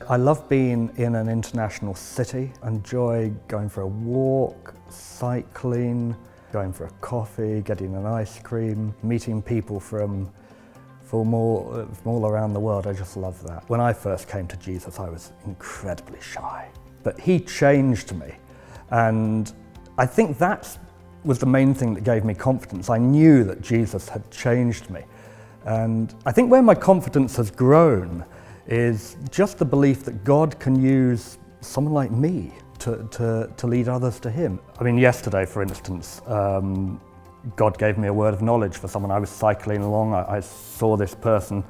I love being in an international city. I enjoy going for a walk, cycling, going for a coffee, getting an ice cream, meeting people from all around the world. I just love that. When I first came to Jesus, I was incredibly shy, but he changed me. And I think that was the main thing that gave me confidence. I knew that Jesus had changed me. And I think where my confidence has grown is just the belief that God can use someone like me to lead others to him. I mean, yesterday, for instance, God gave me a word of knowledge for someone. I was cycling along, I saw this person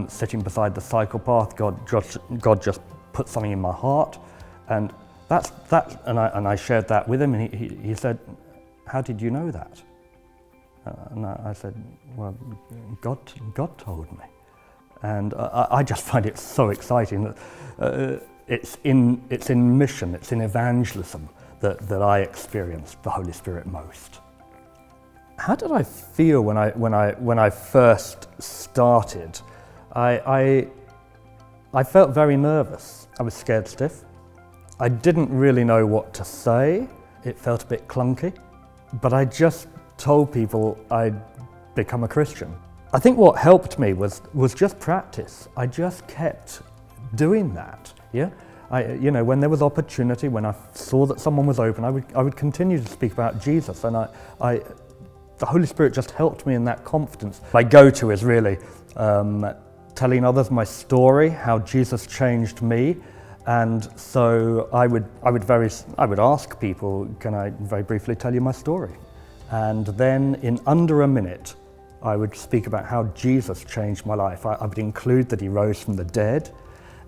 sitting beside the cycle path. God just put something in my heart, and I shared that with him, and he said, "How did you know that?" And I said, "Well, God told me." And I just find it so exciting that it's in mission, it's in evangelism that I experienced the Holy Spirit most. How did I feel when I first started? I felt very nervous. I was scared stiff. I didn't really know what to say. It felt a bit clunky, but I just told people I'd become a Christian. I think what helped me was just practice. I just kept doing that. Yeah, when there was opportunity, when I saw that someone was open, I would continue to speak about Jesus, and the Holy Spirit just helped me in that confidence. My go-to is really telling others my story, how Jesus changed me, and so I would ask people, "Can I very briefly tell you my story?" And then in under a minute, I would speak about how Jesus changed my life. I would include that he rose from the dead.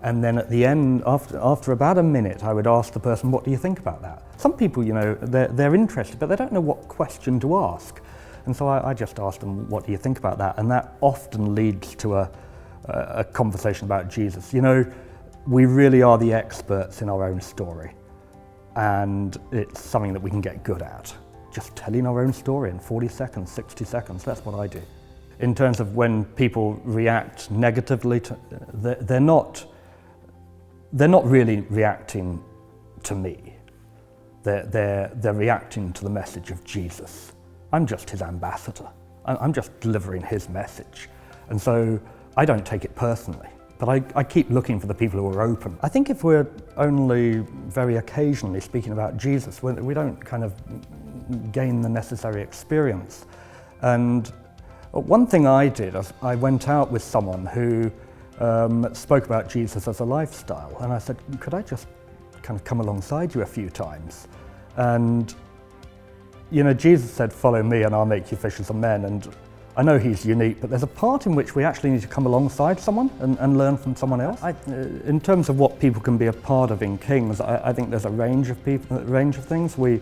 And then at the end, after about a minute, I would ask the person, "What do you think about that?" Some people, they're interested, but they don't know what question to ask. And so I just asked them, "What do you think about that?" And that often leads to a conversation about Jesus. We really are the experts in our own story. And it's something that we can get good at. Just telling our own story in 40 seconds, 60 seconds, that's what I do. In terms of when people react negatively, they're not really reacting to me. They're reacting to the message of Jesus. I'm just his ambassador. I'm just delivering his message. And so I don't take it personally, but I keep looking for the people who are open. I think if we're only very occasionally speaking about Jesus, we don't kind of gain the necessary experience. And one thing I did, I went out with someone who spoke about Jesus as a lifestyle, and I said, "Could I just kind of come alongside you a few times?" And Jesus said, "Follow me and I'll make you fishers of men." And I know he's unique, but there's a part in which we actually need to come alongside someone and learn from someone else. In terms of what people can be a part of in Kings, I think there's a range of things. We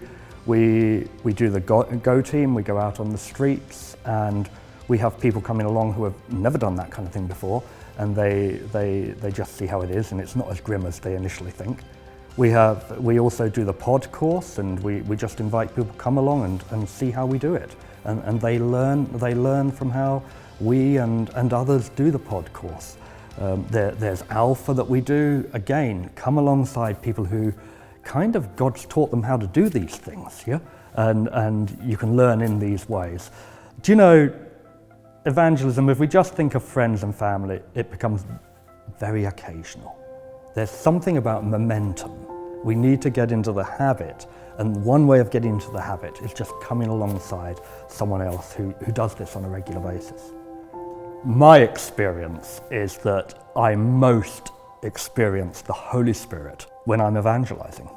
do the go team, we go out on the streets, and we have people coming along who have never done that kind of thing before, and they just see how it is, and it's not as grim as they initially think. We also do the pod course, and we just invite people to come along and see how we do it. And they learn from how we and others do the pod course. There's Alpha that we do. Again, come alongside people who kind of God's taught them how to do these things, yeah? And you can learn in these ways. Do you know, evangelism, if we just think of friends and family, it becomes very occasional. There's something about momentum. We need to get into the habit, and one way of getting into the habit is just coming alongside someone else who does this on a regular basis. My experience is that I most experience the Holy Spirit when I'm evangelizing.